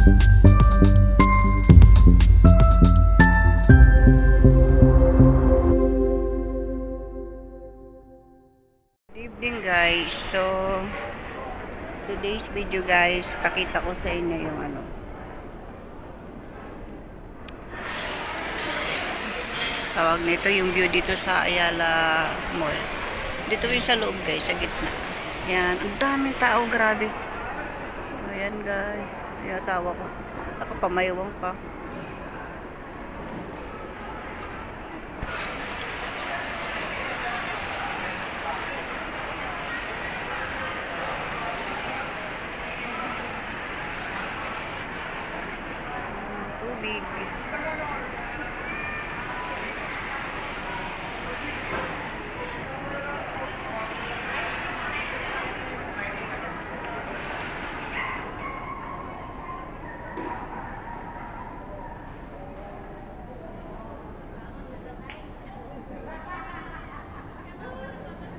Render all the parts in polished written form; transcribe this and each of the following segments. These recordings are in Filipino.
Evening guys, so today's video guys, pakita ko sa inyo yung tawag nito, yung view dito sa Ayala Mall. Dito yung sa loob guys, sa gitna. Yan, ang daming tao, grabe. Ayan guys, yung asawa ko, nakapamayawang pa. Tubig.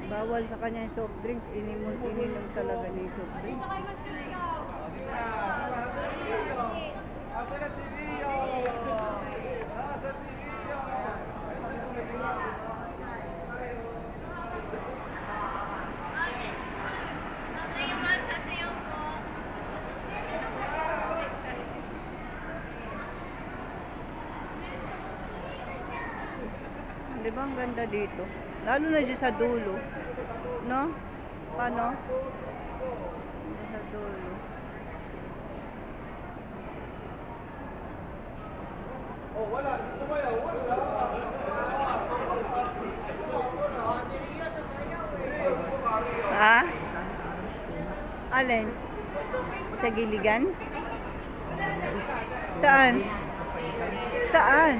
Bawal sa kanya yung soft drinks, ininom talaga niya yung soft drinks. Di ba ang ganda dito? Lalo na dyan sa dulo. No? Paano? Dyan sa dulo. Oh, wala. Sumayaw, wala. Ha? Alin? Sa Giligan? Saan? Saan?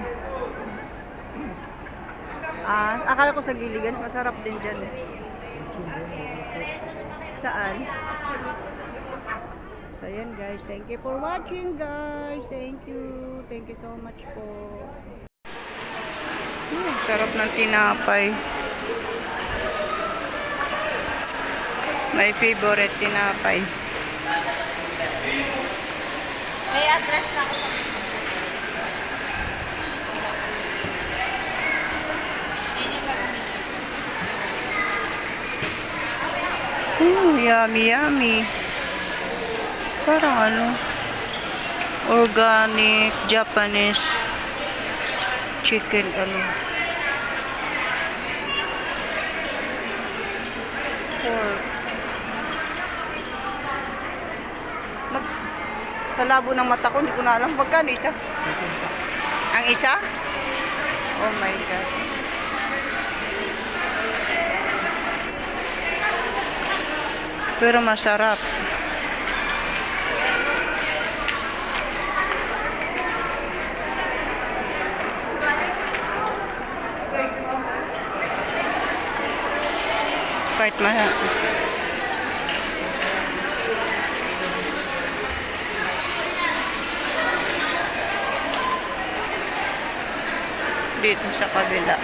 Akala ko sa Giligan, masarap din dyan. Saan? So, yan guys. Thank you for watching guys. Thank you. Thank you so much po. Sarap ng tinapay. My favorite tinapay. May address na ako. Yummy, yummy. Parang organic Japanese chicken pork. Sa labo ng mata ko, hindi ko na alam magkano isa. Ang isa? Oh my god. Pero masarap. Kahit mahal. Dito sa kabila.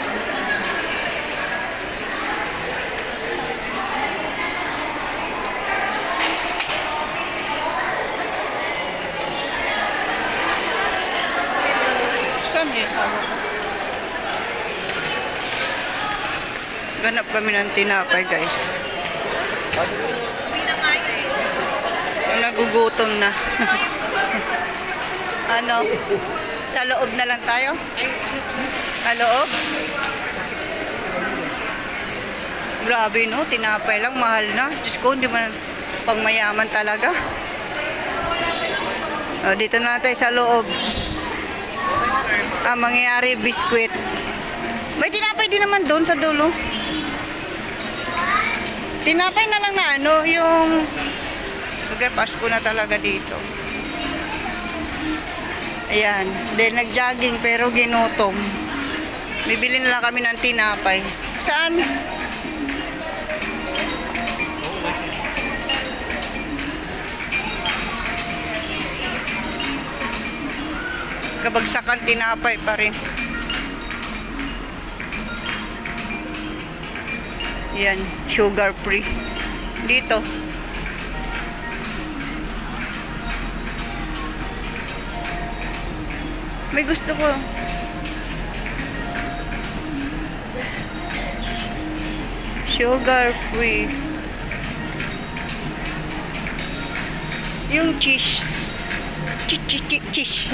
Ganap kami ng tinapay guys. Uwi na kayo dito. Nagugutom na. Sa loob na lang tayo? Sa loob? Grabe no, tinapay lang, mahal na. Diyos ko, hindi man pang mayaman talaga. Dito na tayo sa loob. Mangyayari biskwit. May tinapay din naman doon sa dulo. Tinapay na lang na yung Pasko na talaga dito. Ayan. Then nag-jogging pero ginutom. Bibili na lang kami ng tinapay. Saan? Kabagsakan tinapay pa rin. Yan, sugar free. Dito. May gusto ko. Sugar free. Yung cheese. Cheese.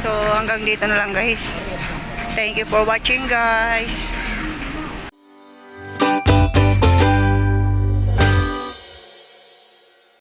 So, hanggang dito na lang guys. Thank you for watching guys.